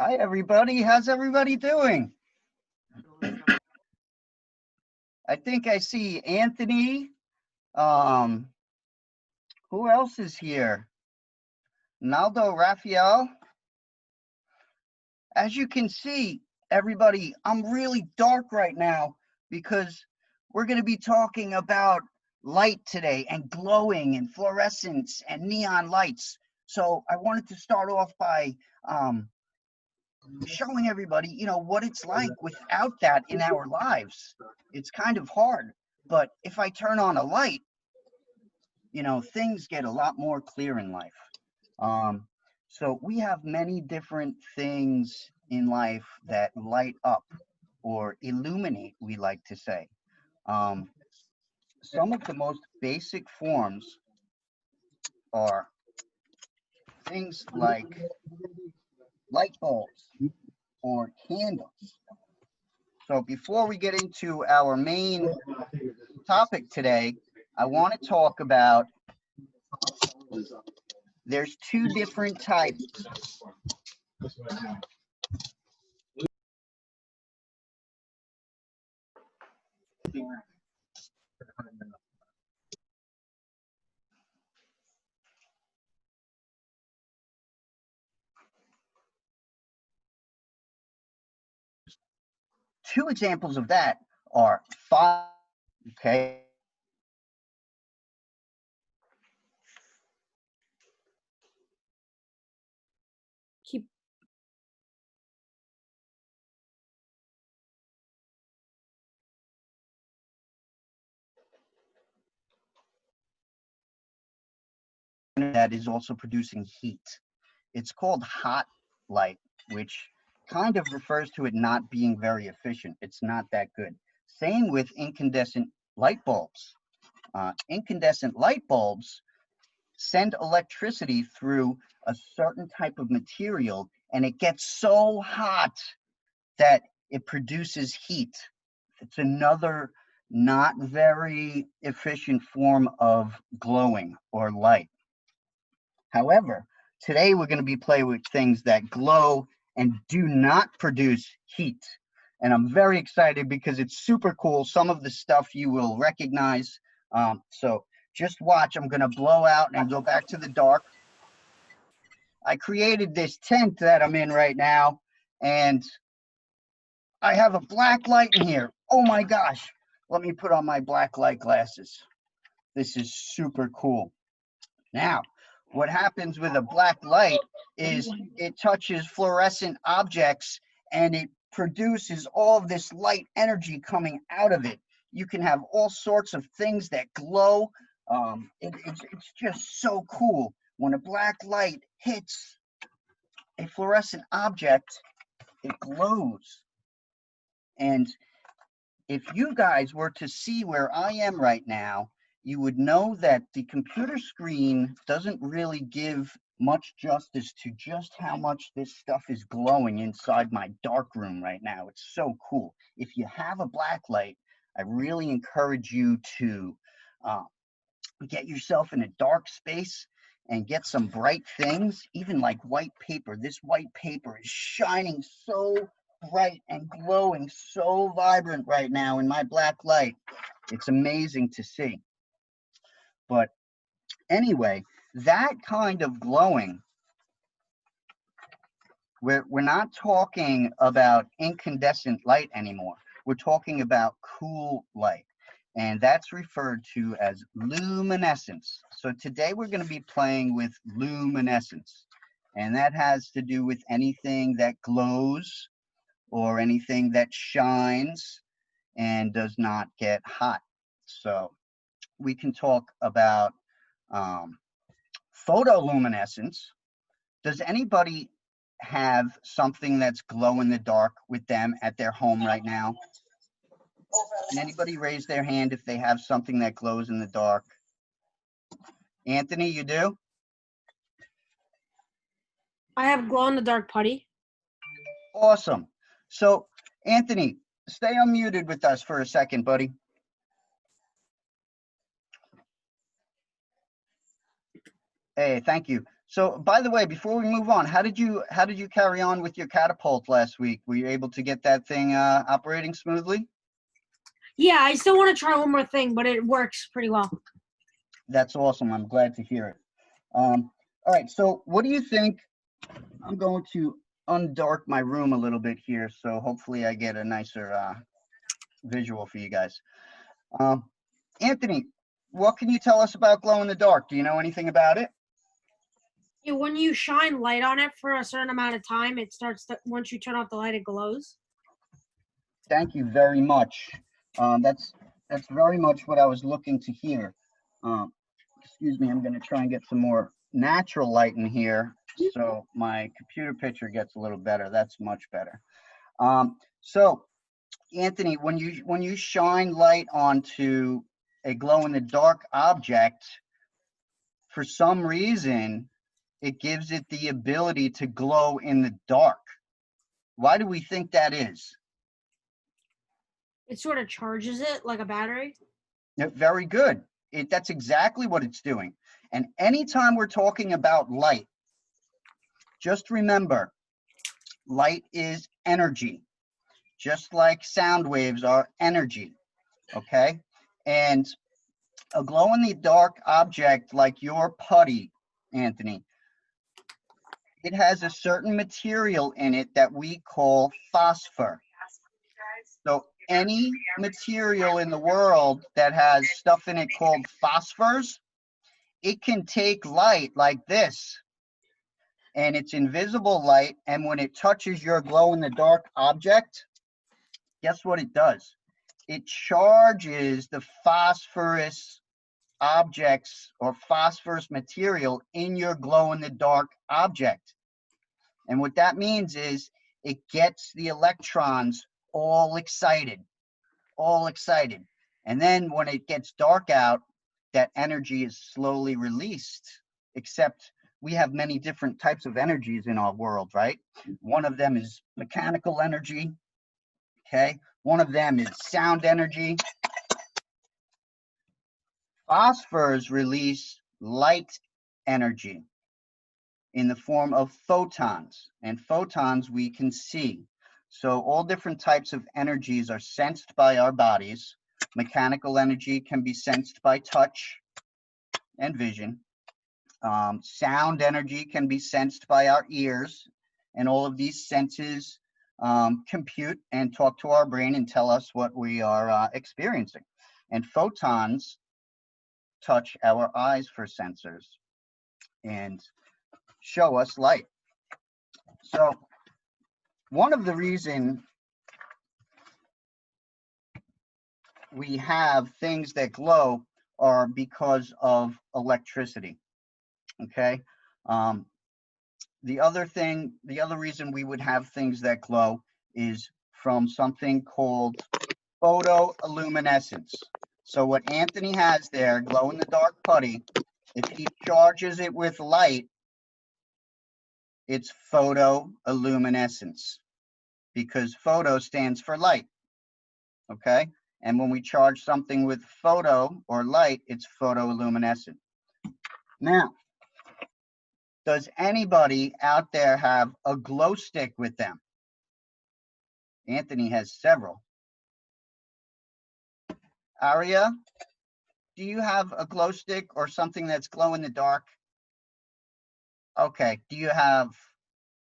Hi, everybody. How's everybody doing? I think I see Anthony. Um, who else is here? Naldo Raphael. As you can see, everybody, I'm really dark right now because we're going to be talking about light today and glowing and fluorescence and neon lights. So I wanted to start off by showing everybody, what it's like without that in our lives. It's kind of hard, but if I turn on a light, things get a lot more clear in life. So we have many different things in life that light up or illuminate, we like to say. Um, some of the most basic forms are things like light bulbs or candles. So before we get into our main topic today, I want to talk about there's two different types. Two examples of that are fire, okay? That is also producing heat. It's called hot light, which kind of refers to it not being very efficient. It's not that good. Same with incandescent light bulbs. Incandescent light bulbs send electricity through a certain type of material, and it gets so hot that it produces heat. It's another not very efficient form of glowing or light. However, today we're going to be playing with things that glow and do not produce heat. And I'm very excited because it's super cool. Some of the stuff you will recognize. So just watch. I'm going to blow out and go back to the dark. I created this tent that I'm in right now, and I have a black light in here. Oh my gosh. Let me put on my black light glasses. This is super cool. Now, what happens with a black light is it touches fluorescent objects and it produces all of this light energy coming out of it. You can have all sorts of things that glow. It's just so cool. When a black light hits a fluorescent object, it glows. And if you guys were to see where I am right now, you would know that the computer screen doesn't really give much justice to just how much this stuff is glowing inside my dark room right now. It's so cool. If you have a black light, I really encourage you to get yourself in a dark space and get some bright things, even like white paper. This white paper is shining so bright and glowing, so vibrant right now in my black light. It's amazing to see. But anyway, that kind of glowing, we're not talking about incandescent light anymore. We're talking about cool light, and that's referred to as luminescence. So today we're going to be playing with luminescence, and that has to do with anything that glows or anything that shines and does not get hot. So we can talk about photoluminescence. Does anybody have something that's glow in the dark with them at their home right now? Can anybody raise their hand if they have something that glows in the dark? Anthony, you do? I have glow in the dark putty. Awesome. So, Anthony, stay unmuted with us for a second, buddy. Hey, thank you. So, by the way, before we move on, how did you carry on with your catapult last week? Were you able to get that thing operating smoothly? Yeah, I still want to try one more thing, but it works pretty well. That's awesome. I'm glad to hear it. All right. So, what do you think? I'm going to undark my room a little bit here, so hopefully I get a nicer visual for you guys. Anthony, what can you tell us about glow in the dark? Do you know anything about it? Yeah, when you shine light on it for a certain amount of time, it starts to, once you turn off the light, it glows. Thank you very much. That's very much what I was looking to hear. Um, excuse me, I'm going to try and get some more natural light in here so my computer picture gets a little better. That's much better. So, Anthony, when you shine light onto a glow in the dark object, for some reason, it gives it the ability to glow in the dark. Why do we think that is? It sort of charges it like a battery. Very good. That's exactly what it's doing. And anytime we're talking about light, just remember, light is energy, just like sound waves are energy, okay? And a glow-in-the-dark object like your putty, Anthony, it has a certain material in it that we call phosphor. So any material in the world that has stuff in it called phosphors, it can take light like this, and it's invisible light, and when it touches your glow-in-the-dark object, guess what it does? It charges the phosphorus objects or phosphorus material in your glow-in-the-dark object. And what that means is it gets the electrons all excited, all excited. And then when it gets dark out, that energy is slowly released, except we have many different types of energies in our world, right? One of them is mechanical energy, okay? One of them is sound energy. Phosphors release light energy in the form of photons, and photons we can see. So all different types of energies are sensed by our bodies. Mechanical energy can be sensed by touch and vision. Sound energy can be sensed by our ears, and all of these senses compute and talk to our brain and tell us what we are experiencing. And photons touch our eyes for sensors and show us light. So one of the reasons we have things that glow are because of electricity, okay? The other reason we would have things that glow is from something called photoluminescence. So what Anthony has there, glow in the dark putty, if he charges it with light, it's photoluminescence, because photo stands for light, okay? And when we charge something with photo or light, it's photoluminescent. Now, does anybody out there have a glow stick with them? Anthony has several. Aria, do you have a glow stick or something that's glow in the dark? Okay, do you have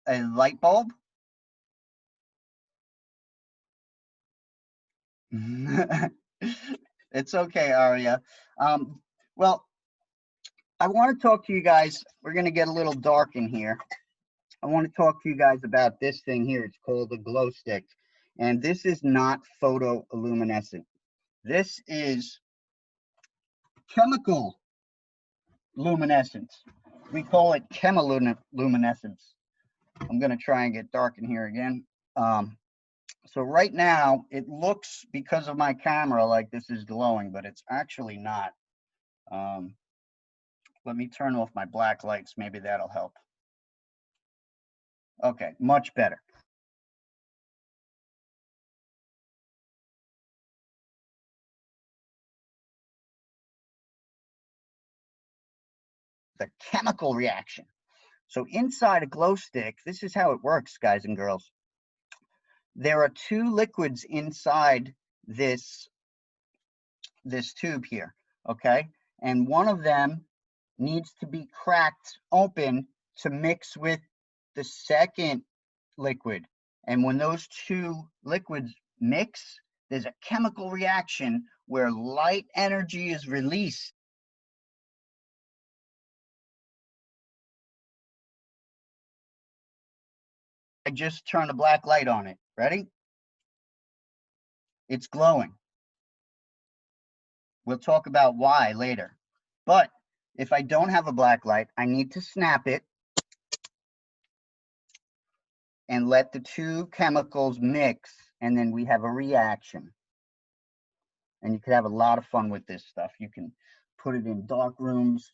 a light bulb? It's okay, Aria. Well, I want to talk to you guys. We're going to get a little dark in here. I want to talk to you guys about this thing here. It's called a glow stick. And this is not photoluminescent. This is chemical luminescence. We call it chemiluminescence. I'm going to try and get dark in here again. So right now, it looks, because of my camera, like this is glowing, but it's actually not. Let me turn off my black lights. Maybe that'll help. Okay, much better. The chemical reaction. So inside a glow stick, this is how it works, guys and girls. There are two liquids inside this tube here, okay? And one of them needs to be cracked open to mix with the second liquid. And when those two liquids mix, there's a chemical reaction where light energy is released. I just turned a black light on it. Ready? It's glowing. We'll talk about why later. But if I don't have a black light, I need to snap it and let the two chemicals mix, and then we have a reaction. And you could have a lot of fun with this stuff. You can put it in dark rooms.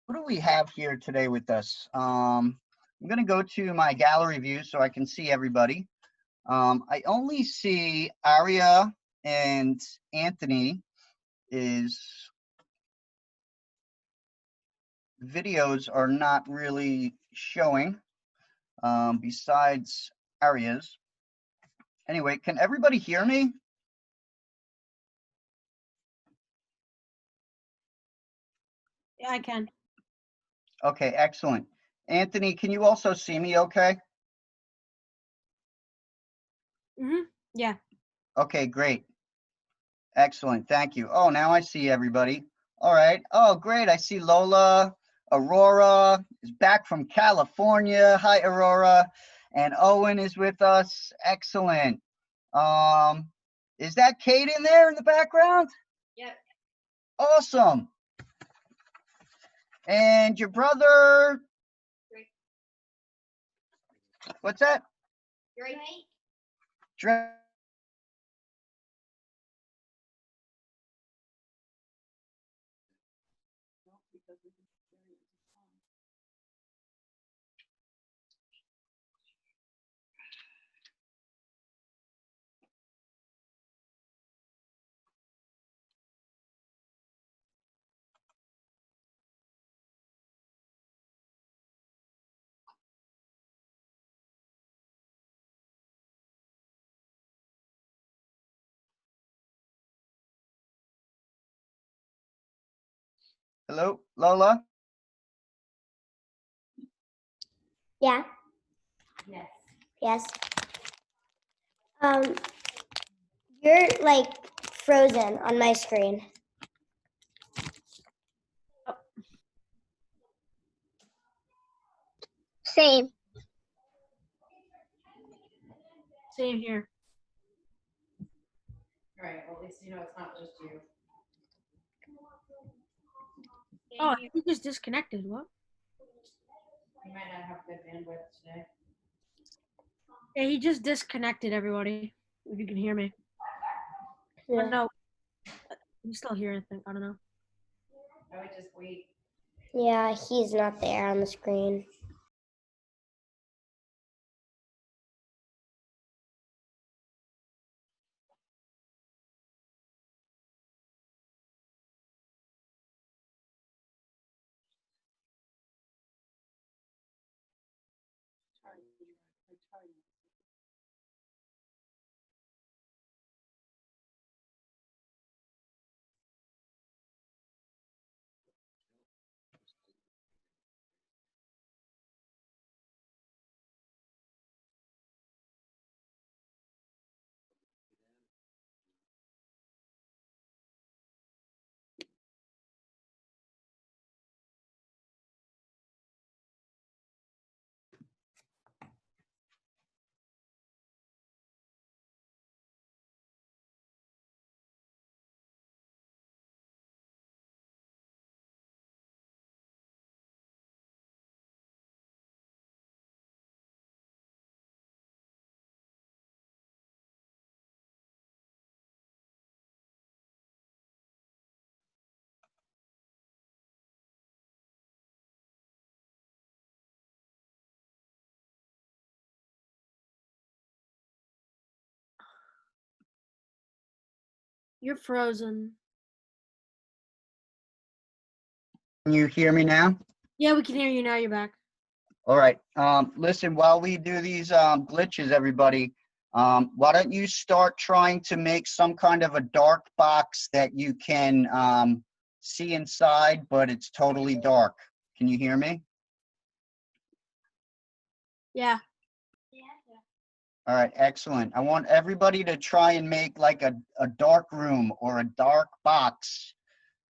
What do we have here today with us? I'm going to go to my gallery view so I can see everybody. I only see Aria and Anthony. Videos are not really showing, besides Aria's. Anyway, can everybody hear me? Yeah, I can. Okay, excellent. Anthony, can you also see me okay? Yeah. Okay, great. Excellent, thank you. Oh, now I see everybody. All right. Oh, great, I see Lola. Aurora is back from California. Hi, Aurora. And Owen is with us. Excellent. Is that Kate in there in the background? Yep. Awesome. And your brother? Drake. What's that? Drake. Drake. Hello, Lola? Yeah. Yes. Yes. You're like frozen on my screen. Same. Same here. All right, well, at least you know it's not just you. Oh, he just disconnected. What? You might not have good bandwidth today. Yeah, he just disconnected everybody. If you can hear me. Yeah. But no. I'm still here, I think. I don't know. I would just wait. Yeah, he's not there on the screen. You're frozen. Can you hear me now? Yeah, we can hear you now. You're back. All right. Listen, while we do these glitches, everybody, why don't you start trying to make some kind of a dark box that you can see inside, but it's totally dark. Can you hear me? Yeah. All right, excellent. I want everybody to try and make like a dark room or a dark box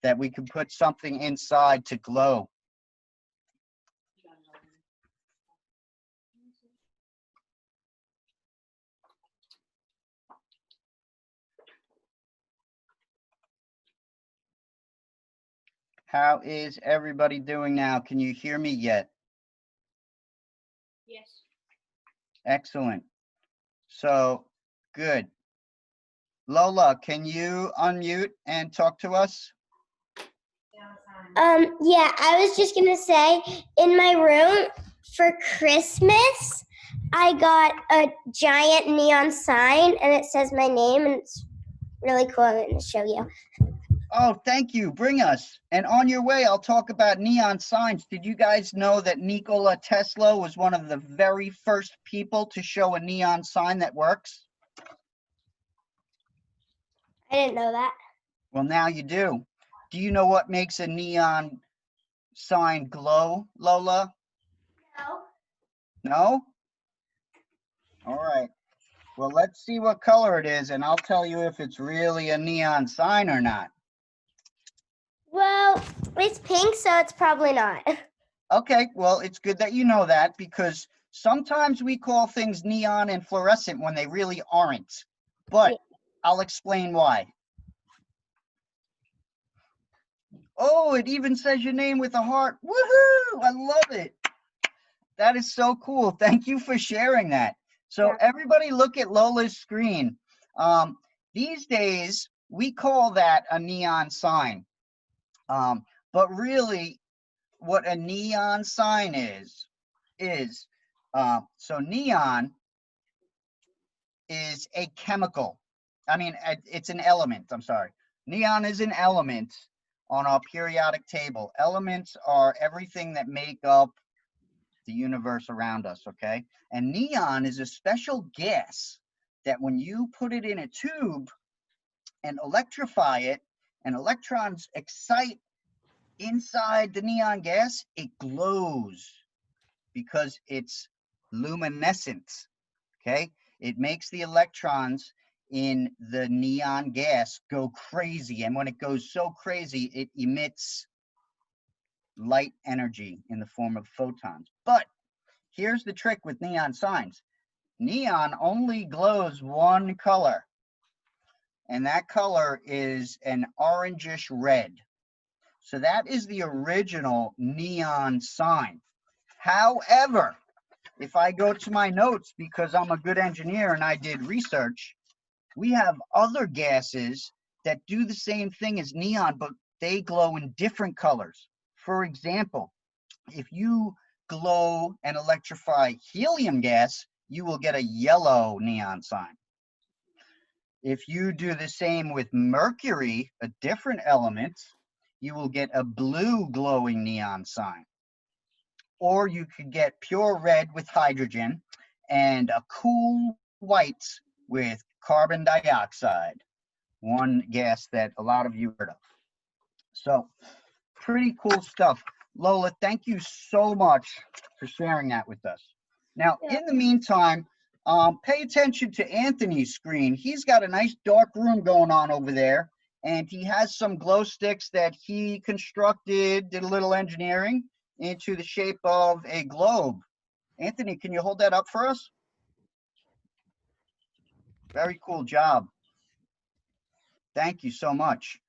that we can put something inside to glow. How is everybody doing now? Can you hear me yet? Yes. Excellent. So, good. Lola, can you unmute and talk to us? Yeah, I was just gonna say, in my room for Christmas, I got a giant neon sign and it says my name and it's really cool. I'm gonna show you. Oh, thank you. Bring us. And on your way, I'll talk about neon signs. Did you guys know that Nikola Tesla was one of the very first people to show a neon sign that works? I didn't know that. Well, now you do. Do you know what makes a neon sign glow, Lola? No. No? All right. Well, let's see what color it is, and I'll tell you if it's really a neon sign or not. Well, it's pink, so it's probably not. Okay, well, it's good that you know that because sometimes we call things neon and fluorescent when they really aren't. But Yeah. I'll explain why. Oh, it even says your name with a heart. Woohoo! I love it. That is so cool. Thank you for sharing that. So Yeah. everybody look at Lola's screen. These days, we call that a neon sign. But really, what a neon sign is so neon is a chemical. I mean, it's an element. I'm sorry. Neon is an element on our periodic table. Elements are everything that make up the universe around us, okay? And neon is a special gas that when you put it in a tube and electrify it, and electrons excite inside the neon gas, it glows because it's luminescent, okay? It makes the electrons in the neon gas go crazy. And when it goes so crazy, it emits light energy in the form of photons. But here's the trick with neon signs. Neon only glows one color, and that color is an orangish red. So that is the original neon sign. However, if I go to my notes, because I'm a good engineer and I did research, we have other gases that do the same thing as neon, but they glow in different colors. For example, if you glow and electrify helium gas, you will get a yellow neon sign. If you do the same with mercury, a different element, you will get a blue glowing neon sign. Or you could get pure red with hydrogen and a cool white with carbon dioxide, one gas that a lot of you heard of. So pretty cool stuff. Lola, thank you so much for sharing that with us. Now, in the meantime, pay attention to Anthony's screen. He's got a nice dark room going on over there, and he has some glow sticks that he constructed, did a little engineering into the shape of a globe. Anthony, can you hold that up for us? Very cool job. Thank you so much.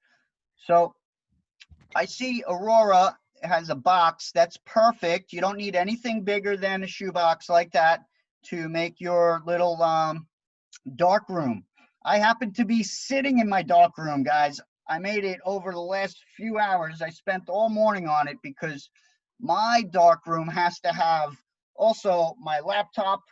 So I see Aurora has a box that's perfect. You don't need anything bigger than a shoebox like that to make your little dark room. I happen to be sitting in my dark room, guys. I made it over the last few hours. I spent all morning on it because my dark room has to have also my laptop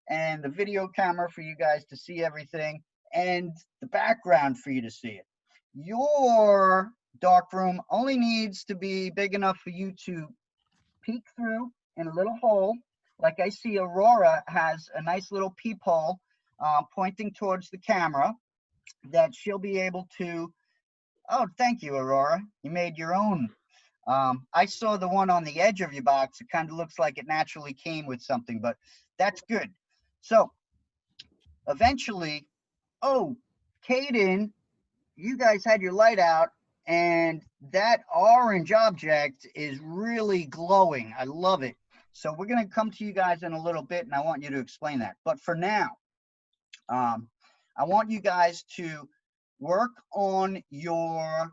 and the video camera for you guys to see everything and the background for you to see it. your dark room only needs to be big enough for you to peek through in a little hole. Like I see Aurora has a nice little peephole pointing towards the camera that she'll be able to. Oh, thank you, Aurora. You made your own. I saw the one on the edge of your box. It kind of looks like it naturally came with something, but that's good. So eventually, oh, Caden, you guys had your light out, and that orange object is really glowing. I love it. So we're going to come to you guys in a little bit, and I want you to explain that. But for now, I want you guys to work on your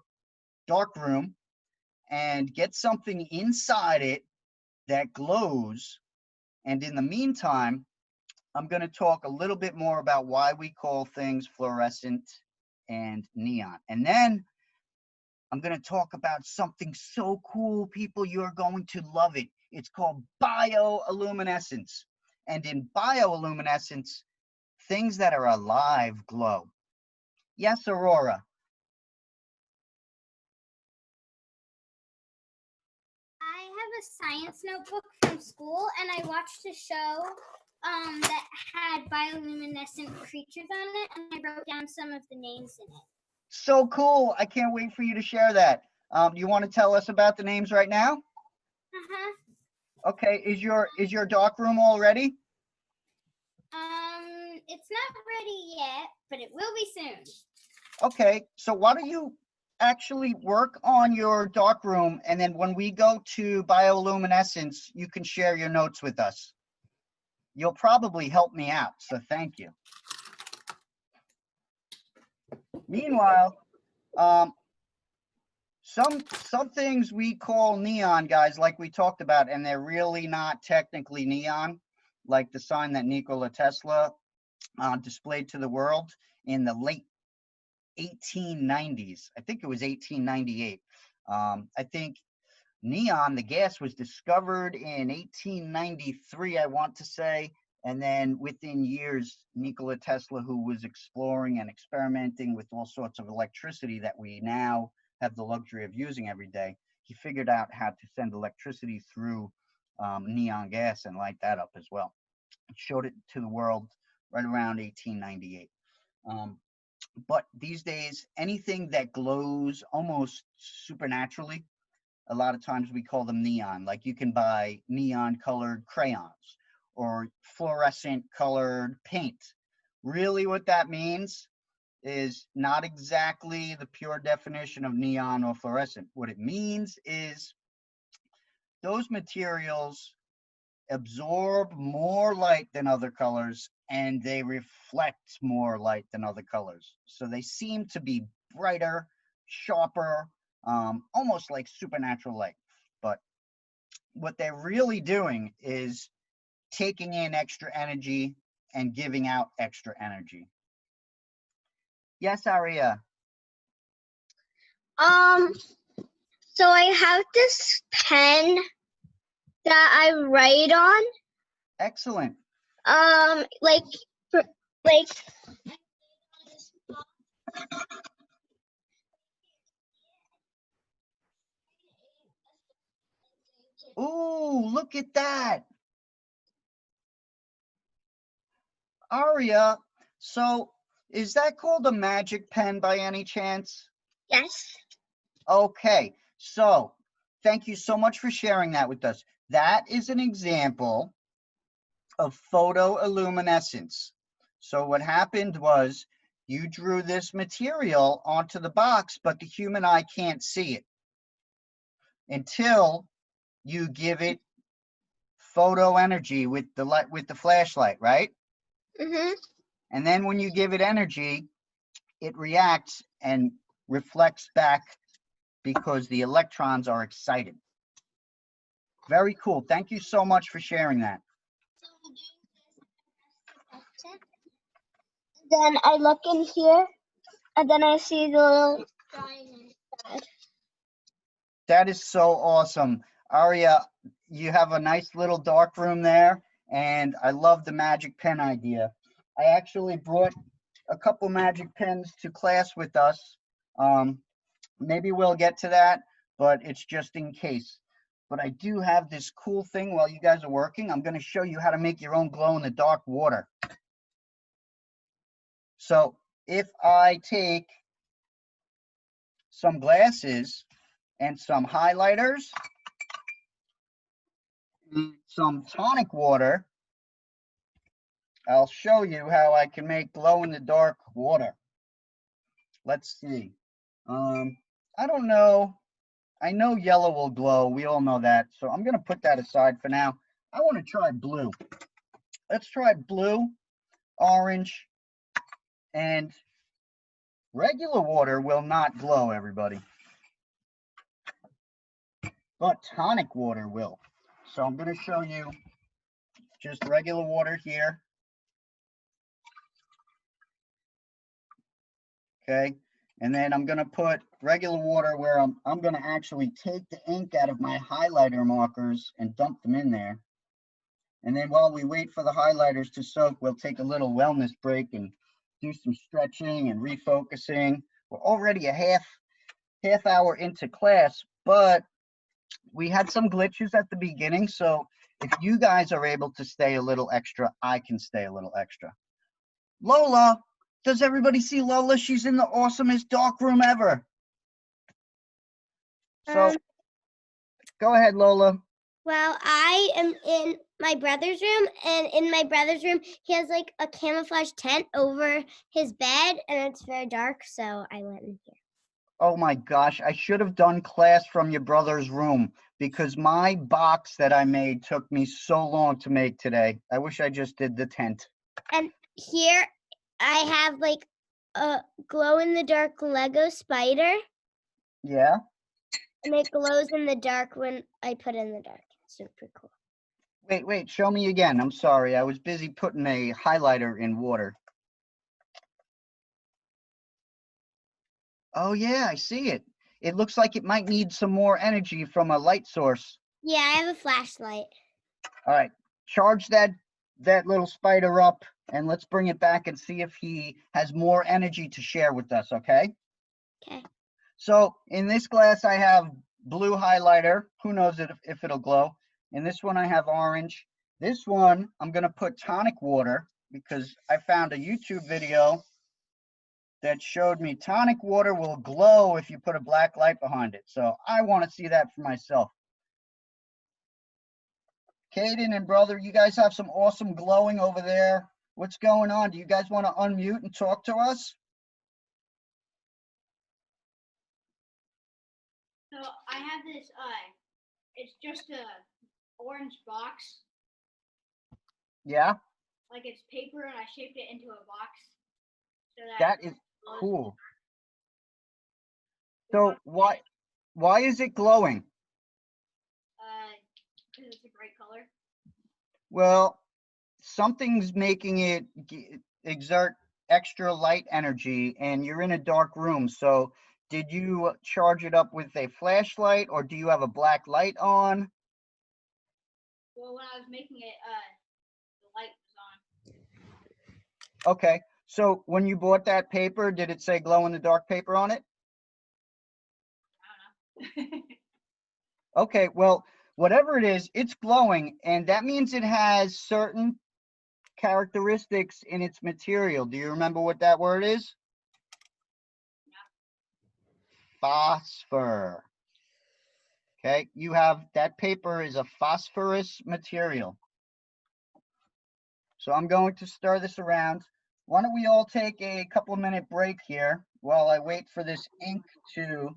dark room and get something inside it that glows. And in the meantime, I'm going to talk a little bit more about why we call things fluorescent and neon. And then I'm going to talk about something so cool, people. You're going to love it. It's called bioluminescence. And in bioluminescence, things that are alive glow. Yes, Aurora. I have a science notebook from school, and I watched a show that had bioluminescent creatures on it, and I wrote down some of the names in it. So cool. I can't wait for you to share that. You want to tell us about the names right now? Uh-huh. Okay, is your dark room all ready? It's not ready yet, but it will be soon. Okay, so why don't you actually work on your dark room, and then when we go to bioluminescence, you can share your notes with us. You'll probably help me out, so thank you. Meanwhile, some things we call neon, guys, like we talked about, and they're really not technically neon, like the sign that Nikola Tesla displayed to the world in the late 1890s. I think it was 1898. I think neon, the gas, was discovered in 1893, I want to say. And then within years, Nikola Tesla, who was exploring and experimenting with all sorts of electricity that we now have the luxury of using every day, he figured out how to send electricity through neon gas and light that up as well. Showed it to the world right around 1898. But these days, anything that glows almost supernaturally, a lot of times we call them neon. Like you can buy neon colored crayons or fluorescent colored paint. Really what that means is not exactly the pure definition of neon or fluorescent. What it means is those materials absorb more light than other colors, and they reflect more light than other colors. So they seem to be brighter, sharper, almost like supernatural light. But what they're really doing is taking in extra energy and giving out extra energy. Yes, Aria. So I have this pen that I write on. Excellent. Like. Ooh, look at that. Aria, so is that called a magic pen by any chance? Yes. Okay, so thank you so much for sharing that with us. That is an example of photoluminescence. So what happened was you drew this material onto the box, but the human eye can't see it until you give it photo energy with the light, with the flashlight, right? Mm-hmm. And then when you give it energy, it reacts and reflects back because the electrons are excited. Very cool. Thank you so much for sharing that. Then I look in here, and then I see the little drawing inside. That is so awesome. Aria, you have a nice little dark room there, and I love the magic pen idea. I actually brought a couple magic pens to class with us Maybe we'll get to that, but it's just in case. But I do have this cool thing while you guys are working. I'm going to show you how to make your own glow-in-the-dark water. So if I take some glasses and some highlighters, and some tonic water, I'll show you how I can make glow-in-the-dark water. Let's see. I don't know. I know yellow will glow. We all know that. So I'm going to put that aside for now. I want to try blue. Let's try blue, orange, and regular water will not glow, everybody. But tonic water will. So I'm going to show you just regular water here. Okay. And then I'm going to put regular water where I'm going to actually take the ink out of my highlighter markers and dump them in there. And then while we wait for the highlighters to soak, we'll take a little wellness break and do some stretching and refocusing. We're already a half hour into class, but we had some glitches at the beginning. So if you guys are able to stay a little extra, I can stay a little extra. Lola. Does everybody see Lola? She's in the awesomest dark room ever. So, go ahead, Lola. Well, I am in my brother's room, and in my brother's room, he has like a camouflage tent over his bed, and it's very dark, so I went in here. Oh my gosh, I should have done class from your brother's room because my box that I made took me so long to make today. I wish I just did the tent. And here, I have like a glow-in-the-dark Lego spider, Yeah? and it glows in the dark when I put it in the dark. It's super cool. Wait, show me again. I'm sorry. I was busy putting a highlighter in water. Oh yeah, I see it. It looks like it might need some more energy from a light source. Yeah, I have a flashlight. All right, charge that little spider up and let's bring it back and see if he has more energy to share with us, okay? Okay. So in this glass, I have blue highlighter. Who knows if it'll glow? In this one, I have orange. This one, I'm going to put tonic water because I found a YouTube video that showed me tonic water will glow if you put a black light behind it. So I want to see that for myself. Caden and brother, you guys have some awesome glowing over there. What's going on? Do you guys want to unmute and talk to us? So I have this, it's just a orange box, Yeah, like it's paper, and I shaped it into a box. So that is cool. So why is it glowing? Because it's a bright color. Well, something's making it exert extra light energy and you're in a dark room. So did you charge it up with a flashlight or do you have a black light on? Well, when I was making it, the light was on. Okay. So when you bought that paper, did it say glow in the dark paper on it? I don't know. Okay. Well, whatever it is, it's glowing and that means it has certain characteristics in its material. Do you remember what that word is? Phosphor. Okay, you have that paper is a phosphorus material. So I'm going to stir this around. Why don't we all take a couple of minute break here while I wait for this ink to,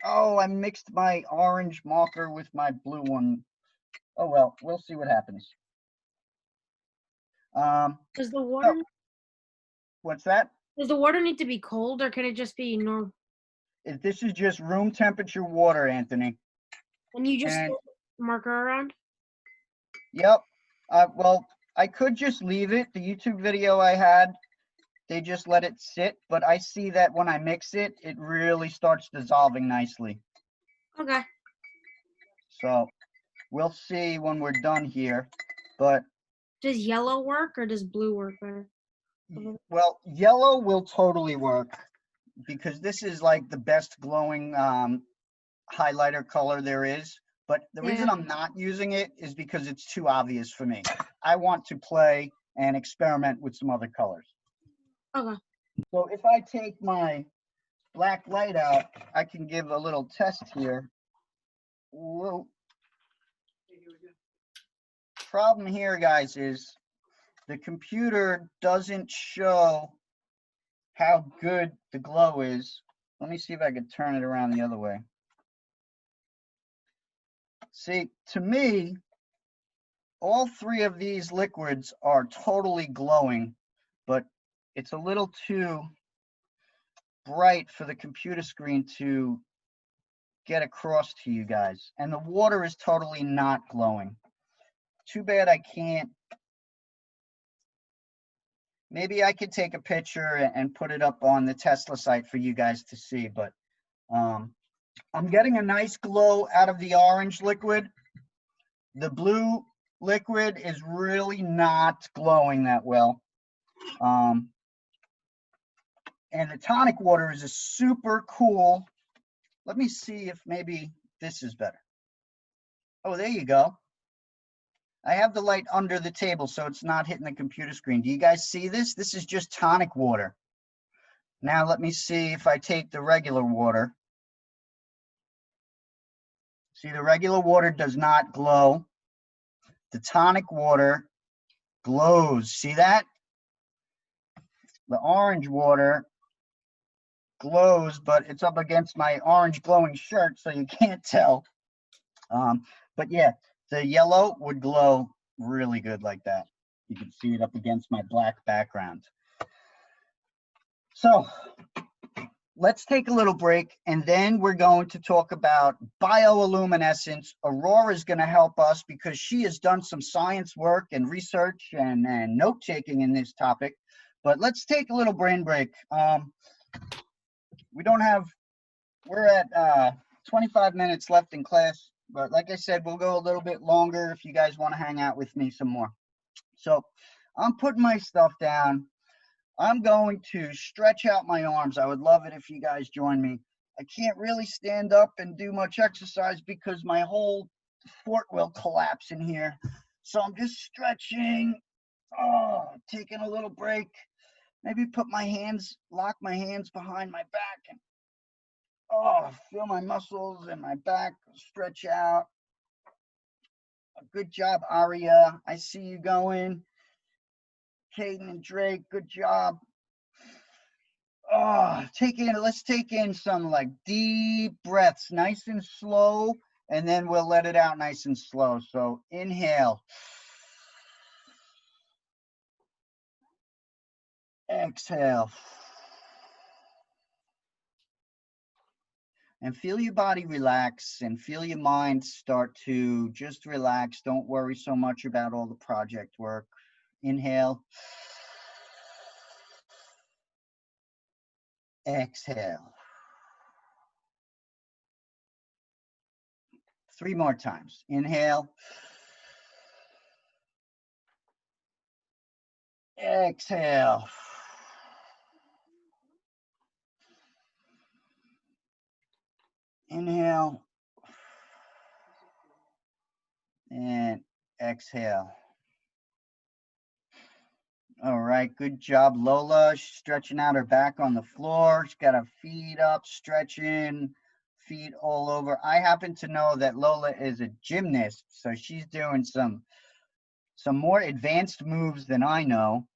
oh, I mixed my orange marker with my blue one. Oh, well, we'll see what happens. Does the water What's that? does the water need to be cold or can it just be normal? This is just room temperature water, Anthony. And you just And marker around? yep. Well, I could just leave it. The YouTube video I had, they just let it sit, but I see that when I mix it, it really starts dissolving nicely. Okay. So we'll see when we're done here, but Does yellow work or does blue work better? well, yellow will totally work. because this is like the best glowing highlighter color there is. But the reason Yeah. I'm not using it is because it's too obvious for me. I want to play and experiment with some other colors. Okay. So if I take my black light out, I can give a little test here. Whoa. Problem here, guys, is the computer doesn't show how good the glow is. Let me see if I can turn it around the other way. See, to me, all three of these liquids are totally glowing, but it's a little too bright for the computer screen to get across to you guys. And the water is totally not glowing. Too bad I can't. Maybe I could take a picture and put it up on the Tesla site for you guys to see, but I'm getting a nice glow out of the orange liquid. The blue liquid is really not glowing that well. And the tonic water is a super cool. Let me see if maybe this is better. Oh, there you go. I have the light under the table, so it's not hitting the computer screen. Do you guys see this? This is just tonic water. Now let me see if I take the regular water. See, the regular water does not glow. The tonic water glows. See that? The orange water glows, but it's up against my orange glowing shirt, so you can't tell. But yeah, the yellow would glow really good like that. You can see it up against my black background. So let's take a little break, and then we're going to talk about bioluminescence. Aurora is going to help us because she has done some science work and research and note-taking in this topic. But let's take a little brain break. We're at 25 minutes left in class, but like I said, we'll go a little bit longer if you guys want to hang out with me some more. So I'm putting my stuff down. I'm going to stretch out my arms. I would love it if you guys join me. I can't really stand up and do much exercise because my whole fort will collapse in here. So I'm just stretching, taking a little break. Maybe lock my hands behind my back and feel my muscles and my back stretch out. Good job, Aria. I see you going. Caden and Drake, good job. Let's take in some like deep breaths, nice and slow, and then we'll let it out nice and slow. So inhale. Exhale. And feel your body relax and feel your mind start to just relax. Don't worry so much about all the project work. Inhale. Exhale. 3 more times. Inhale. Exhale. Inhale. And exhale. All right, good job, Lola. She's stretching out her back on the floor. She's got her feet up, stretching, feet all over. I happen to know that Lola is a gymnast, so she's doing some more advanced moves than I know.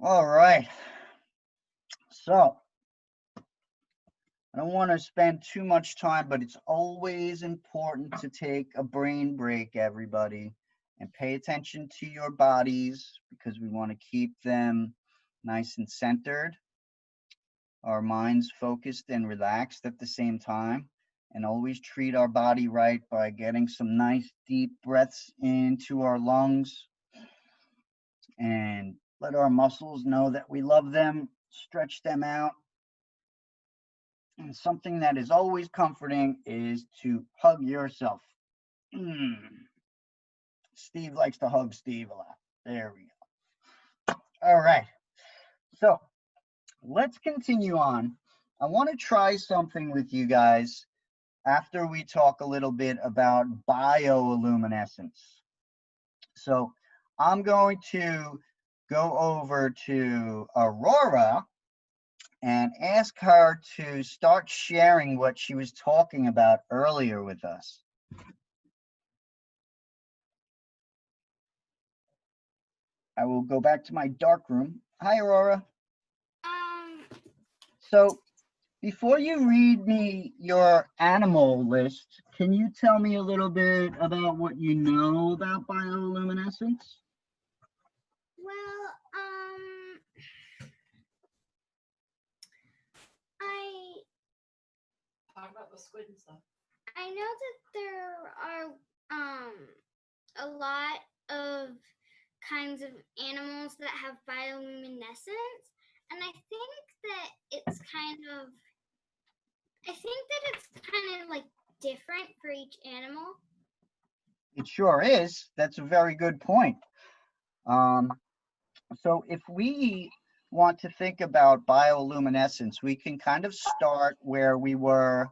All right. So I don't want to spend too much time, but it's always important to take a brain break, everybody, and pay attention to your bodies because we want to keep them nice and centered, our minds focused and relaxed at the same time, and always treat our body right by getting some nice deep breaths into our lungs and let our muscles know that we love them, stretch them out. And something that is always comforting is to hug yourself. Steve likes to hug Steve a lot. There we go. All right. So let's continue on. I want to try something with you guys after we talk a little bit about bioluminescence. So I'm going to go over to Aurora and ask her to start sharing what she was talking about earlier with us. I will go back to my dark room. Hi, Aurora. So before you read me your animal list, can you tell me a little bit about what you know about bioluminescence? Well, Talk about the squid and stuff. I know that there are a lot of kinds of animals that have bioluminescence, and I think that it's kind of like different for each animal. It sure is. That's a very good point. So if we want to think about bioluminescence, we can kind of start where we were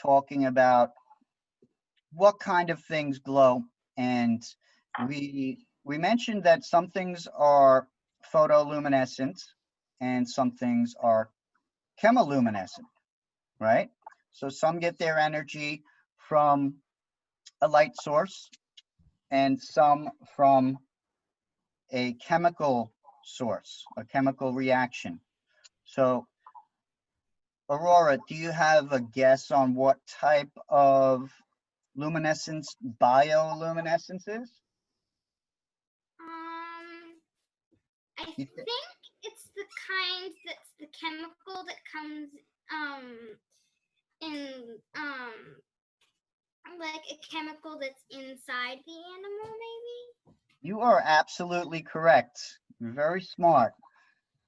talking about what kind of things glow. And we mentioned that some things are photoluminescent and some things are chemiluminescent, right? So some get their energy from a light source and some from a chemical source, a chemical reaction. So Aurora, do you have a guess on what type of luminescence bioluminescence is? I think it's the kind that's the chemical that comes in like a chemical that's inside the animal, maybe. You are absolutely correct. You're very smart.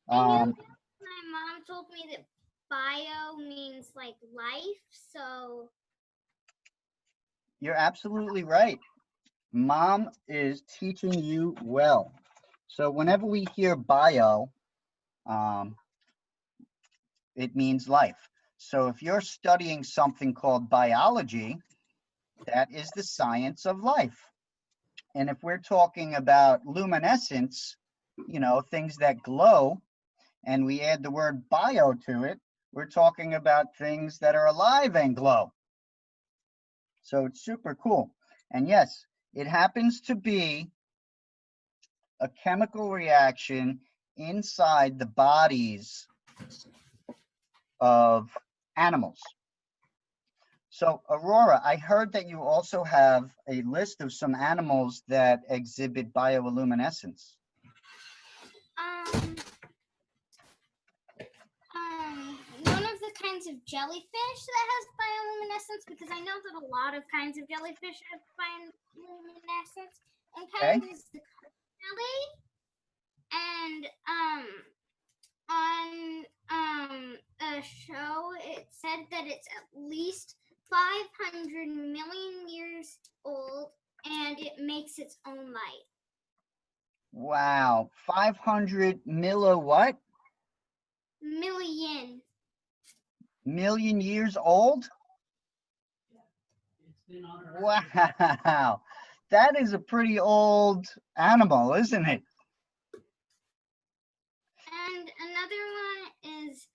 I know that my mom told me that bio means like life, so. You're absolutely right. Mom is teaching you well. So whenever we hear bio, it means life. So if you're studying something called biology, that is the science of life. And if we're talking about luminescence, you know, things that glow, and we add the word bio to it, we're talking about things that are alive and glow. So it's super cool. And yes, it happens to be a chemical reaction inside the bodies of animals. So Aurora, I heard that you also have a list of some animals that exhibit bioluminescence. One of the kinds of jellyfish that has bioluminescence, because I know that a lot of kinds of jellyfish have bioluminescence, and kind of is the jelly. And on a show, it said that it's at least 500 million years old, and it makes its own light. Wow, 500 what? Million years old? Wow, that is a pretty old animal, isn't it? And another one is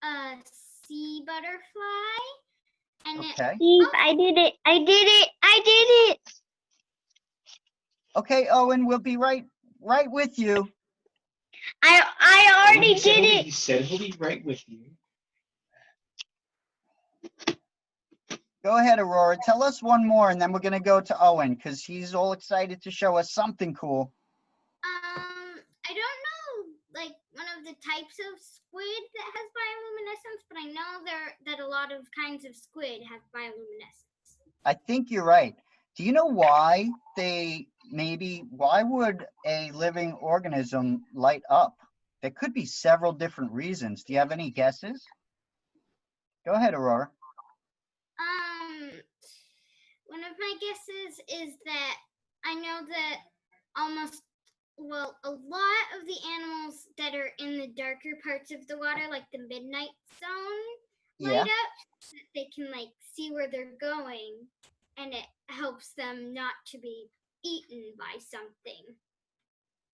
a sea butterfly. And okay. I did it. Okay, Owen, we'll be right with you. I already did it. He said he'll be right with you. Go ahead, Aurora. Tell us one more, and then we're going to go to Owen, because he's all excited to show us something cool. I don't know, like, one of the types of squid that has bioluminescence, but I know that a lot of kinds of squid have bioluminescence. I think you're right. Do you know why why would a living organism light up? There could be several different reasons. Do you have any guesses? Go ahead, Aurora. One of my guesses is that I know that almost well, a lot of the animals that are in the darker parts of the water, like the midnight zone, light Yeah. up so that they can like see where they're going, and it helps them not to be eaten by something.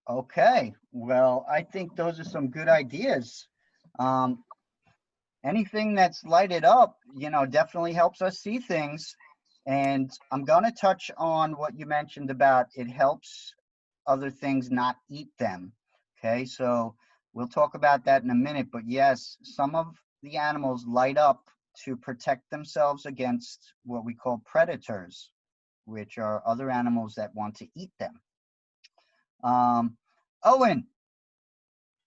Okay. Well, I think those are some good ideas. Anything that's lighted up, definitely helps us see things. And I'm going to touch on what you mentioned about it helps other things not eat them. Okay, so we'll talk about that in a minute. But yes, some of the animals light up to protect themselves against what we call predators, which are other animals that want to eat them. Owen,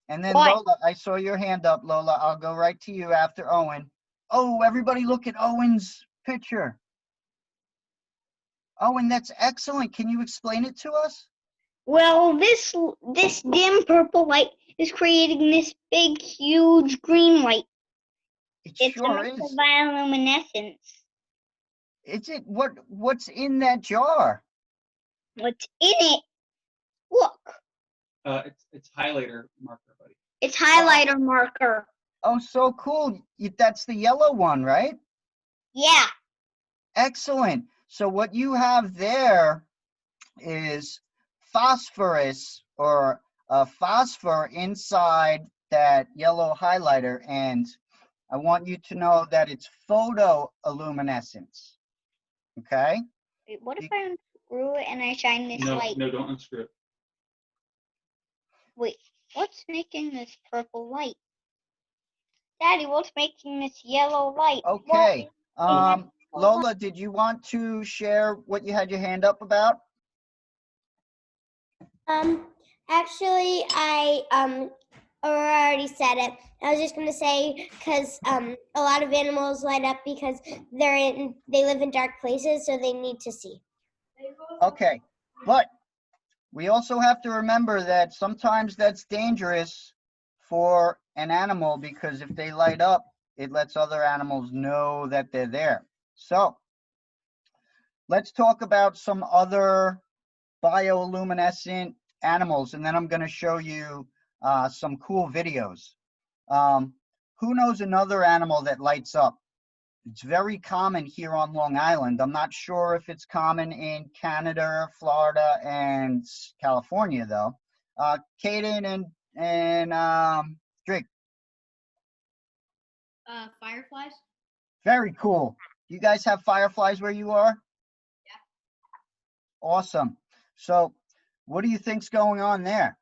and then What? Lola, I saw your hand up, Lola. I'll go right to you after Owen. Oh, everybody look at Owen's picture. Owen, that's excellent. Can you explain it to us? Well, this dim purple light is creating this big, huge green light. It It's sure a is. bioluminescence. Is it what's in that jar? What's in it? Look, It's highlighter marker, buddy. it's highlighter marker. Oh, so cool. That's the yellow one, right? Yeah, Excellent. So what you have there is phosphorus or a phosphor inside that yellow highlighter, and I want you to know that it's photoluminescence. Okay? wait, what if I unscrew it and I shine this light? No, don't unscrew it. Wait, what's making this purple light? Daddy, what's making this yellow light? Okay. Lola, did you want to share what you had your hand up about? Actually, Aurora already said it. I was just gonna say because a lot of animals light up because they live in dark places, so they need to see. Okay, but we also have to remember that sometimes that's dangerous for an animal because if they light up, it lets other animals know that they're there. So let's talk about some other bioluminescent animals, and then I'm going to show you some cool videos. Who knows another animal that lights up? It's very common here on Long Island. I'm not sure if it's common in Canada, Florida, and California, though. Kaden and Drake. Fireflies. Very cool. You guys have fireflies where you are? Yeah. Awesome. So what do you think's going on there?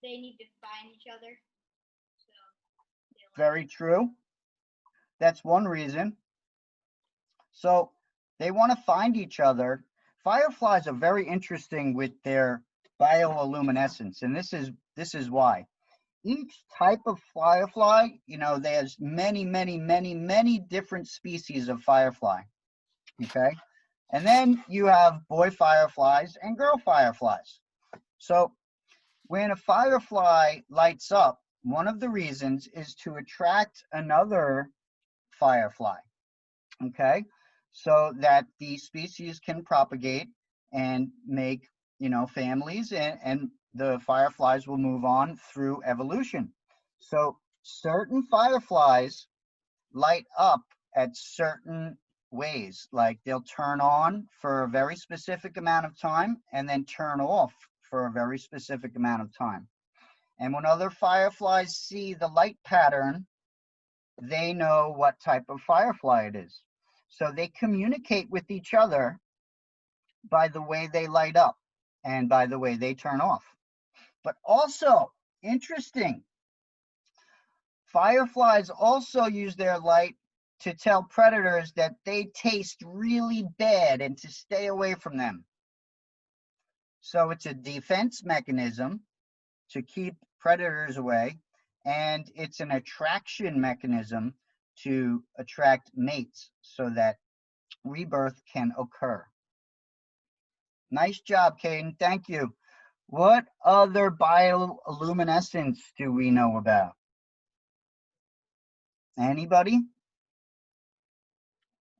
They need to find each other. So Very true. That's one reason. So they want to find each other. Fireflies are very interesting with their bioluminescence, and this is why. Each type of firefly, there's many different species of firefly. Okay, and then you have boy fireflies and girl fireflies. So when a firefly lights up, one of the reasons is to attract another firefly, okay, so that the species can propagate and make, families, and the fireflies will move on through evolution. So certain fireflies light up at certain ways, like they'll turn on for a very specific amount of time and then turn off for a very specific amount of time. And when other fireflies see the light pattern, they know what type of firefly it is. So they communicate with each other by the way they light up and by the way they turn off. But also, interesting, fireflies also use their light to tell predators that they taste really bad and to stay away from them. So it's a defense mechanism to keep predators away, and it's an attraction mechanism to attract mates so that rebirth can occur. Nice job, Caden. Thank you. What other bioluminescence do we know about? Anybody?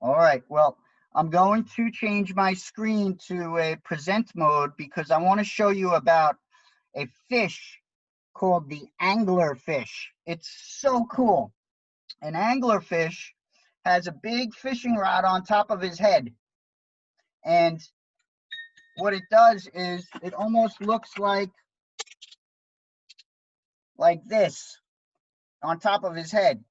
All right. Well, I'm going to change my screen to a present mode because I want to show you about a fish called the anglerfish. It's so cool. An anglerfish has a big fishing rod on top of his head. And what it does is it almost looks like this on top of his head.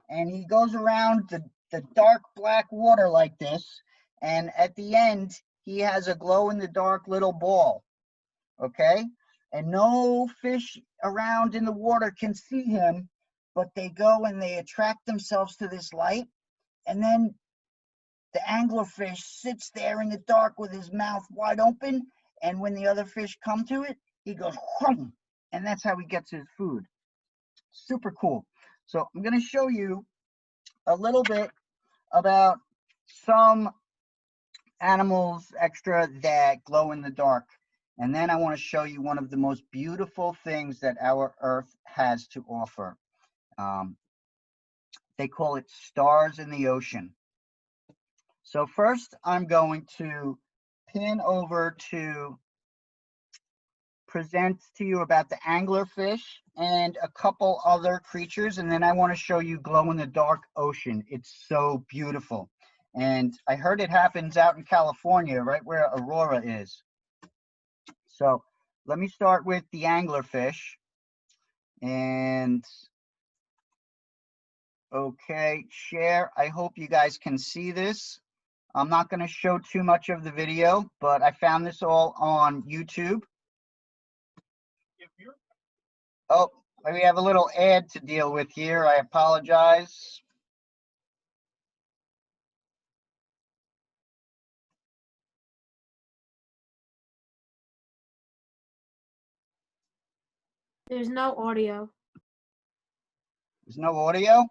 And he goes around the dark black water like this. And at the end, he has a glow in the dark little ball. Okay? And no fish around in the water can see him, but they go and they attract themselves to this light. And then the anglerfish sits there in the dark with his mouth wide open. And when the other fish come to it, he goes, whum, and that's how he gets his food. Super cool. So I'm going to show you a little bit about some animals extra that glow in the dark. And then I want to show you one of the most beautiful things that our Earth has to offer. They call it stars in the ocean. So first, I'm going to pan over to present to you about the anglerfish and a couple other creatures, and then I want to show you glow-in-the-dark ocean. It's so beautiful. And I heard it happens out in California, right where Aurora is. So let me start with the anglerfish. And okay, share. I hope you guys can see this. I'm not going to show too much of the video, but I found this all on YouTube. Oh, we have a little ad to deal with here. I apologize. There's no audio. There's no audio?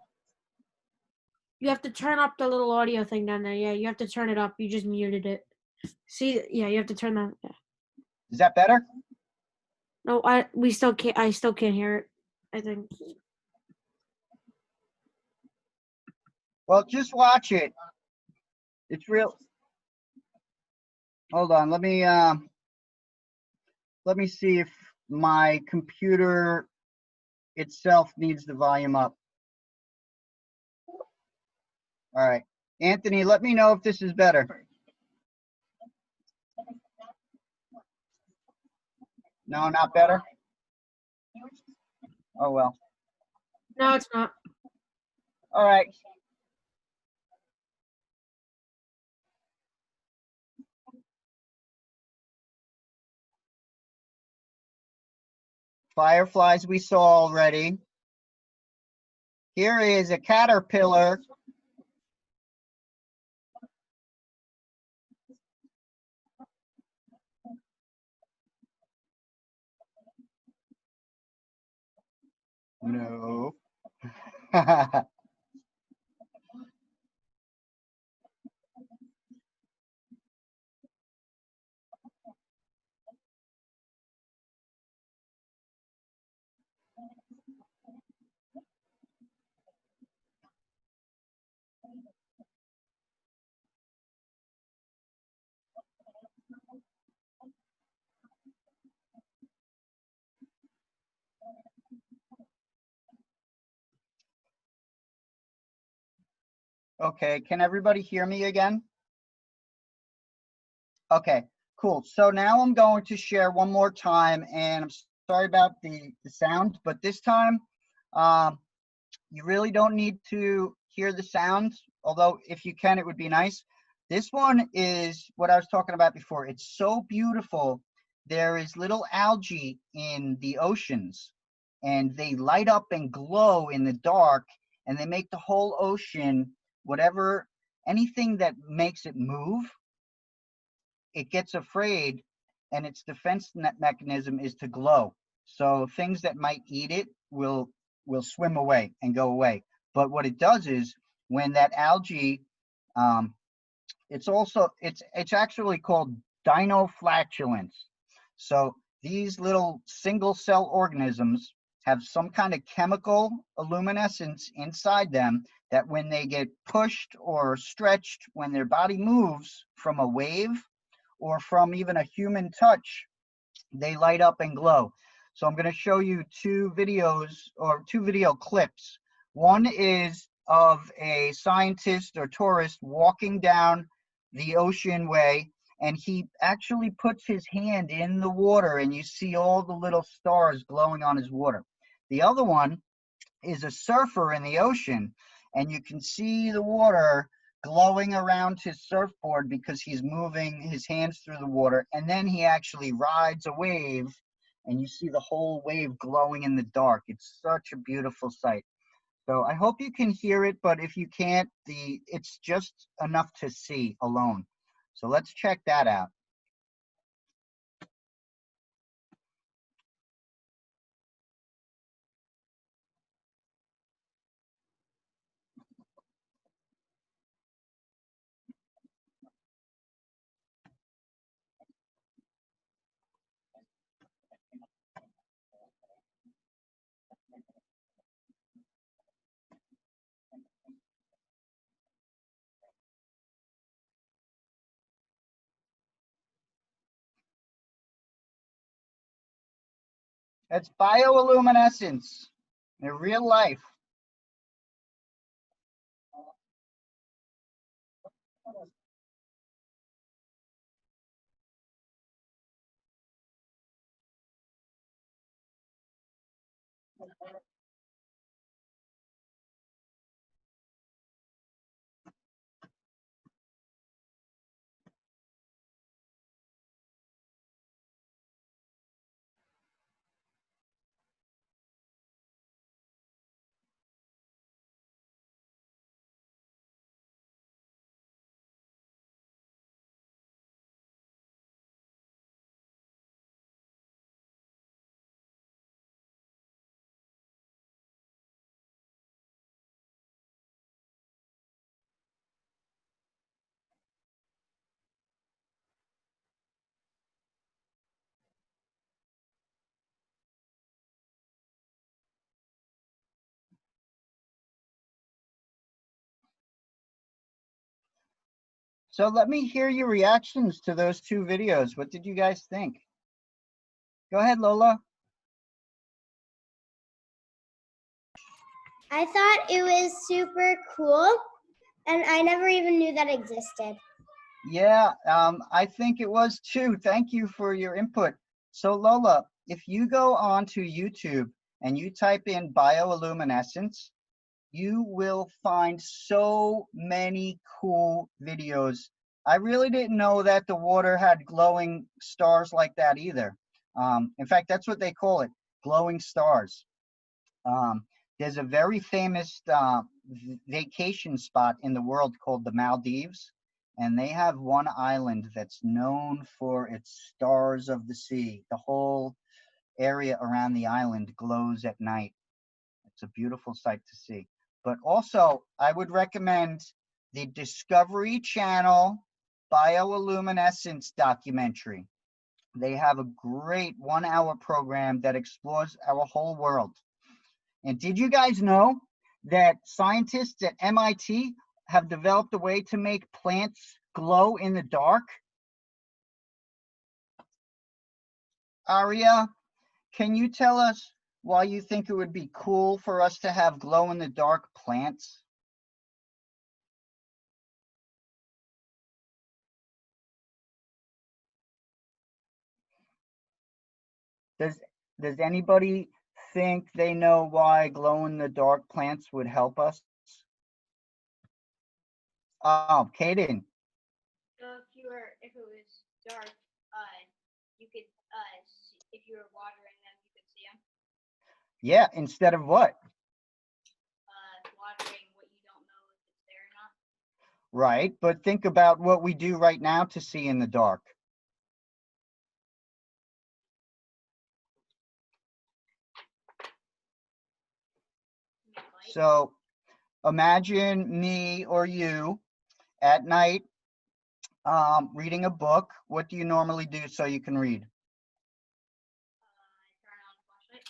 You have to turn up the little audio thing down there. Yeah, you have to turn it up. You just muted it. See, yeah, you have to turn that. Yeah. Is that better? No, I still can't hear it, I think. Well, just watch it. It's real. Hold on. Let me see if my computer itself needs the volume up. All right. Anthony, let me know if this is better. No, not better? Oh, well. No, it's not. All right. Fireflies we saw already. Here is a caterpillar. No. Okay, can everybody hear me again? Okay, cool. So now I'm going to share one more time, and I'm sorry about the sound, but this time you really don't need to hear the sounds, although if you can, it would be nice. This one is what I was talking about before. It's so beautiful. There is little algae in the oceans, and they light up and glow in the dark, and they make the whole ocean, whatever, anything that makes it move, it gets afraid, and its defense mechanism is to glow. So things that might eat it will swim away and go away. But what it does is when that algae, it's actually called Dino Flatulence. So these little single cell organisms have some kind of chemical luminescence inside them that when they get pushed or stretched, when their body moves from a wave or from even a human touch, they light up and glow. So I'm going to show you two videos or two video clips. One is of a scientist or tourist walking down the ocean way, and he actually puts his hand in the water and you see all the little stars glowing on his water. The other one is a surfer in the ocean, and you can see the water glowing around his surfboard because he's moving his hands through the water, and then he actually rides a wave and you see the whole wave glowing in the dark. It's such a beautiful sight. So I hope you can hear it, but if you can't, it's just enough to see alone. So let's check that out. It's bioluminescence in real life. So let me hear your reactions to those two videos. What did you guys think? Go ahead, Lola. I thought it was super cool, and I never even knew that existed. Yeah, I think it was too. Thank you for your input. So Lola, if you go onto YouTube and you type in bioluminescence, you will find so many cool videos. I really didn't know that the water had glowing stars like that either. In fact, that's what they call it, glowing stars. There's a very famous vacation spot in the world called the Maldives, and they have one island that's known for its stars of the sea. The whole area around the island glows at night. It's a beautiful sight to see. But also, I would recommend the Discovery Channel Bioluminescence documentary. They have a great 1-hour program that explores our whole world. And did you guys know that scientists at MIT have developed a way to make plants glow in the dark? Aria, can you tell us why you think it would be cool for us to have glow-in-the-dark plants? Does anybody think they know why glow-in-the-dark plants would help us? Oh, Kaden. So if it was dark, you could, if you were watering them, you could see them. Yeah, instead of what? Watering what you don't know if it's there or not. Right, but think about what we do right now to see in the dark. So imagine me or you at night reading a book. What do you normally do so you can read? Turn on the flashlight.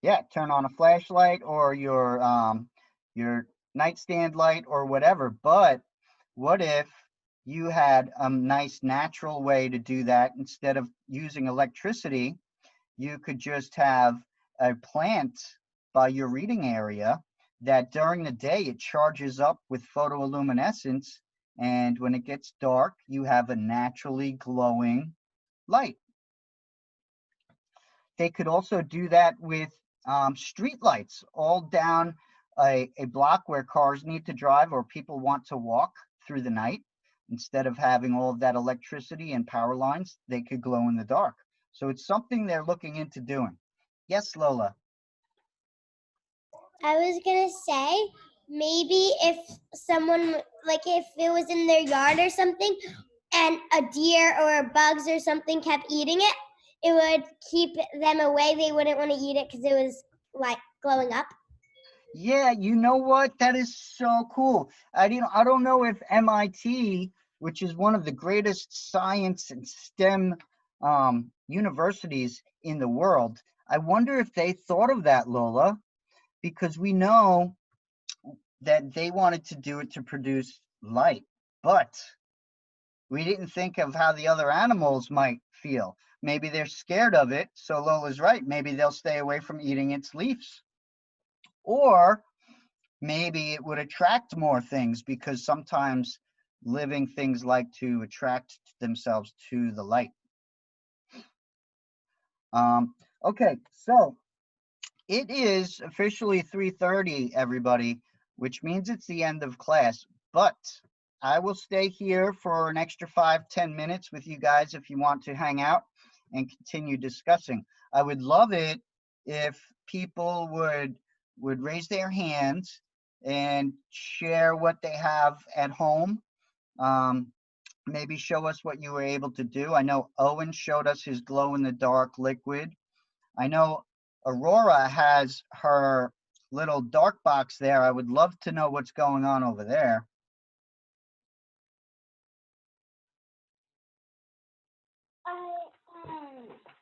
Yeah, turn on a flashlight or your nightstand light or whatever. But what if you had a nice natural way to do that? Instead of using electricity, you could just have a plant by your reading area that during the day it charges up with photoluminescence, and when it gets dark, you have a naturally glowing light. They could also do that with street lights all down a block where cars need to drive or people want to walk through the night. Instead of having all of that electricity and power lines, they could glow in the dark. So it's something they're looking into doing. Yes, Lola. I was gonna say maybe if someone, like if it was in their yard or something and a deer or bugs or something kept eating it, it would keep them away. They wouldn't want to eat it because it was like glowing up. Yeah, you know what? That is so cool. I don't know if MIT, which is one of the greatest science and STEM universities in the world, I wonder if they thought of that, Lola, because we know that they wanted to do it to produce light, but we didn't think of how the other animals might feel. Maybe they're scared of it, so Lola's right. Maybe they'll stay away from eating its leaves. Or maybe it would attract more things because sometimes living things like to attract themselves to the light. Okay, so it is officially 3:30, everybody, which means it's the end of class, but I will stay here for an extra 5-10 minutes with you guys if you want to hang out and continue discussing. I would love it if people would raise their hands and share what they have at home. Maybe show us what you were able to do. I know Owen showed us his glow-in-the-dark liquid. I know Aurora has her little dark box there. I would love to know what's going on over there.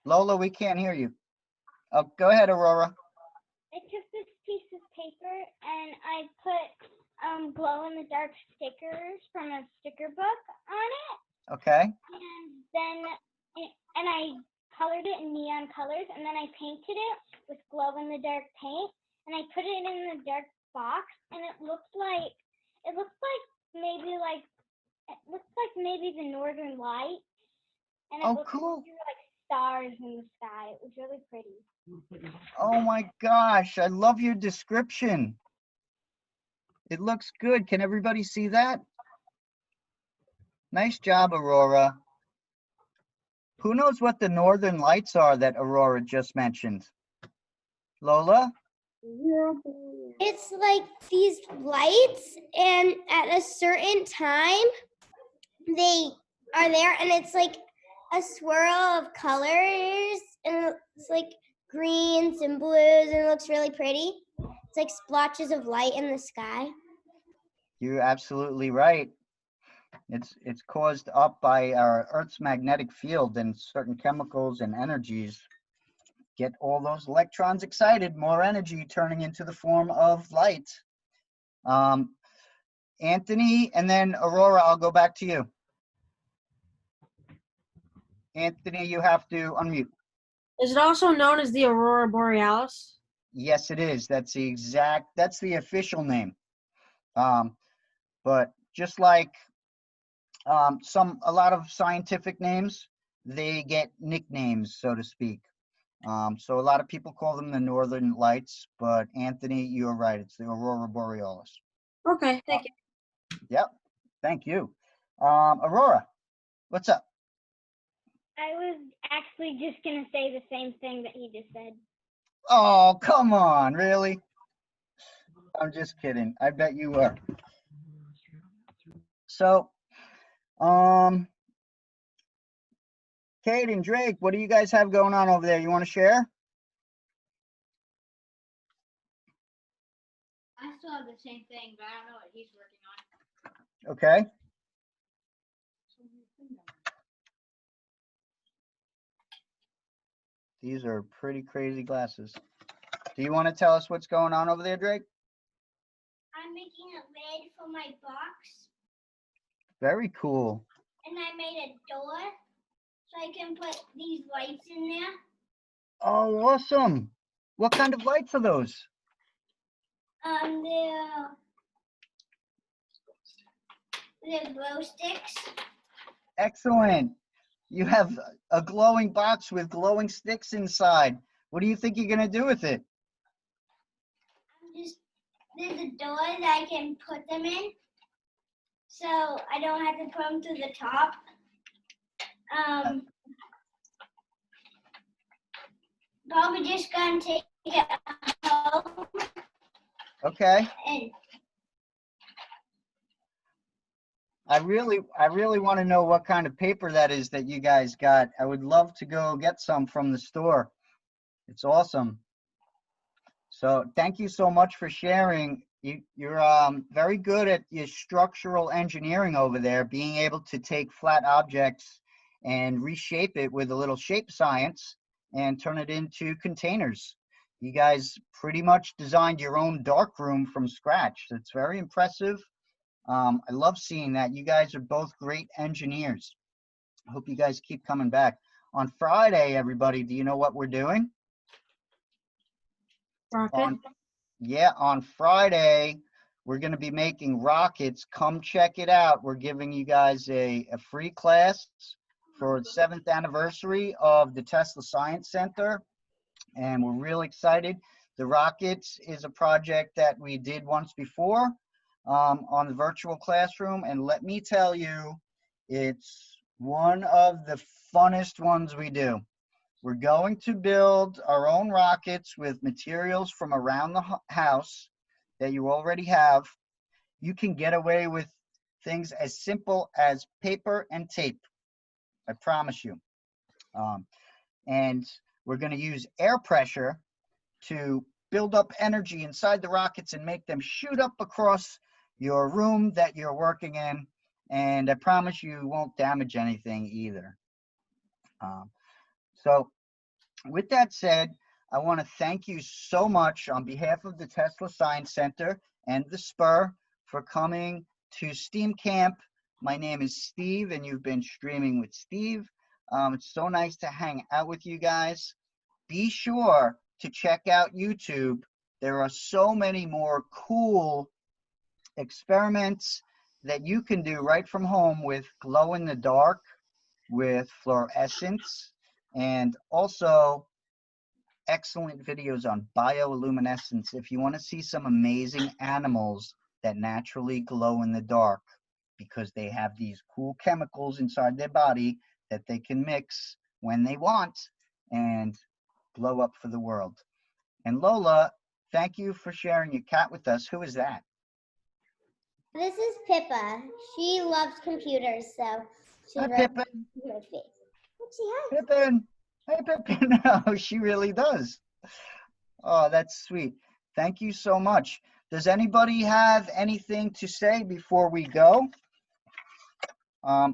Lola, we can't hear you. Oh, go ahead, Aurora. I took this piece of paper and I put glow in the dark stickers from a sticker book on it. Okay. And then I colored it in neon colors, and then I painted it with glow in the dark paint, and I put it in the dark box, and it looks like maybe the northern light, and it looks cool. like stars in the sky. It was really pretty. Oh my gosh, I love your description. It looks good. Can everybody see that? Nice job, Aurora. Who knows what the northern lights are that Aurora just mentioned? Lola? It's like these lights, and at a certain time, they are there, and it's like a swirl of colors, and it's like greens and blues, and it looks really pretty. It's like splotches of light in the sky. You're absolutely right. It's caused up by our Earth's magnetic field, and certain chemicals and energies get all those electrons excited, more energy turning into the form of light. Anthony, and then Aurora, I'll go back to you. Anthony, you have to unmute. Is it also known as the Aurora Borealis? Yes, it is. That's the official name. But just like a lot of scientific names, they get nicknames, so to speak. So a lot of people call them the Northern Lights, but Anthony, you're right. It's the Aurora Borealis. Okay, thank you. Yep. Thank you. Aurora, what's up? I was actually just gonna say the same thing that he just said. Oh, come on, really? I'm just kidding. I bet you were. So, Kate and Drake, what do you guys have going on over there? You want to share? I still have the same thing, but I don't know what he's working on. Okay. These are pretty crazy glasses. Do you want to tell us what's going on over there, Drake? I'm making a lid for my box, Very cool. and I made a door so I can put these lights in there. Oh, awesome. What kind of lights are those? They're glow sticks. Excellent. You have a glowing box with glowing sticks inside. What do you think you're going to do with it? There's a door that I can put them in, so I don't have to put them to the top. Probably just gonna take it home Okay. and I really want to know what kind of paper that is that you guys got. I would love to go get some from the store. It's awesome. So thank you so much for sharing. You're very good at your structural engineering over there, being able to take flat objects and reshape it with a little shape science and turn it into containers. You guys pretty much designed your own dark room from scratch. It's very impressive. I love seeing that. You guys are both great engineers. I hope you guys keep coming back. On Friday, everybody, do you know what we're doing? Rocket. On Friday, we're going to be making rockets. Come check it out. We're giving you guys a free class for the 7th anniversary of the Tesla Science Center, and we're really excited. The rockets is a project that we did once before on the virtual classroom, and let me tell you, it's one of the funnest ones we do. We're going to build our own rockets with materials from around the house that you already have. You can get away with things as simple as paper and tape. I promise you. And we're going to use air pressure to build up energy inside the rockets and make them shoot up across your room that you're working in. And I promise you won't damage anything either. So with that said, I want to thank you so much on behalf of the Tesla Science Center and the Spur for coming to STEAM Camp. My name is Steve, and you've been streaming with Steve. It's so nice to hang out with you guys. Be sure to check out YouTube. There are so many more cool experiments that you can do right from home with glow in the dark, with fluorescence, and also excellent videos on bioluminescence if you want to see some amazing animals that naturally glow in the dark because they have these cool chemicals inside their body that they can mix when they want and glow up for the world. And Lola, thank you for sharing your cat with us. Who is that? This is Pippa. She loves computers, so she Hi, wrote Pippin. my face. She has. Pippin. Hey, Pippin. Oh, she really does. Oh, that's sweet. Thank you so much. Does anybody have anything to say before we go?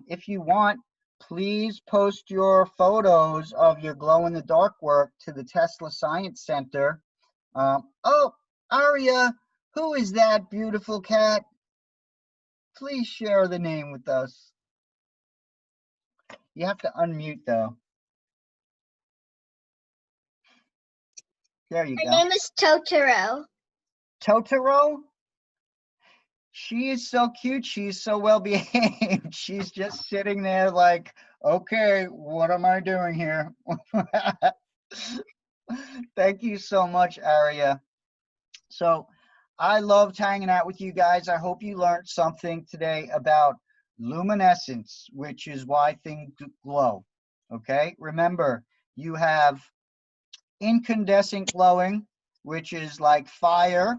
If you want, please post your photos of your glow-in-the-dark work to the Tesla Science Center. Oh, Aria, who is that beautiful cat? Please share the name with us. You have to unmute, though. There you Her go. name is Totoro. Totoro? She is so cute. She's so well behaved. She's just sitting there like, okay, what am I doing here? Thank you so much, Aria. So I loved hanging out with you guys. I hope you learned something today about luminescence, which is why things glow. Okay, remember, you have incandescent glowing, which is like fire,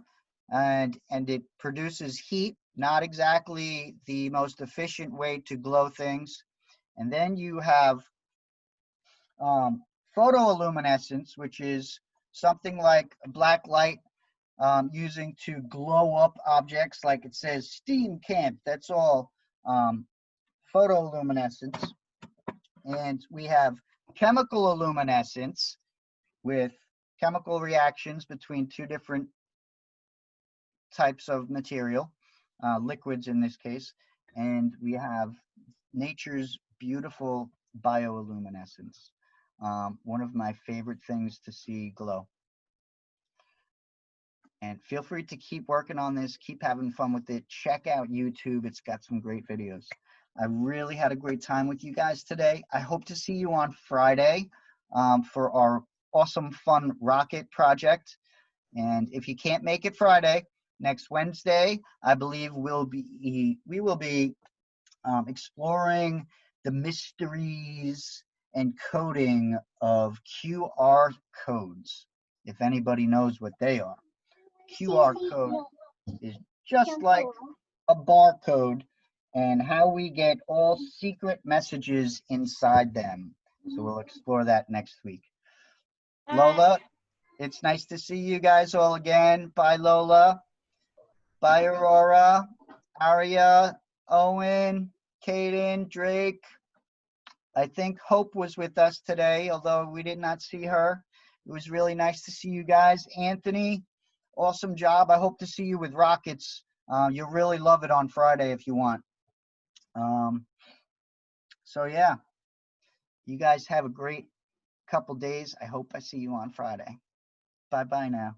and it produces heat, not exactly the most efficient way to glow things. And then you have photoluminescence, which is something like black light using to glow up objects, like it says STEAM Camp. That's all photoluminescence. And we have chemical luminescence with chemical reactions between two different types of material, liquids in this case, and we have nature's beautiful bioluminescence. One of my favorite things to see glow. And feel free to keep working on this, keep having fun with it. Check out YouTube, it's got some great videos. I really had a great time with you guys today. I hope to see you on Friday for our awesome fun rocket project. And if you can't make it Friday, next Wednesday, I believe we will be exploring the mysteries and coding of QR codes, if anybody knows what they are. QR code is just like a barcode and how we get all secret messages inside them. So we'll explore that next week. Lola, it's nice to see you guys all again. Bye, Lola. Bye, Aurora, Aria, Owen, Kaden, Drake. I think Hope was with us today, although we did not see her. It was really nice to see you guys. Anthony, awesome job. I hope to see you with rockets. You'll really love it on Friday if you want. So yeah, you guys have a great couple days. I hope I see you on Friday. Bye-bye now.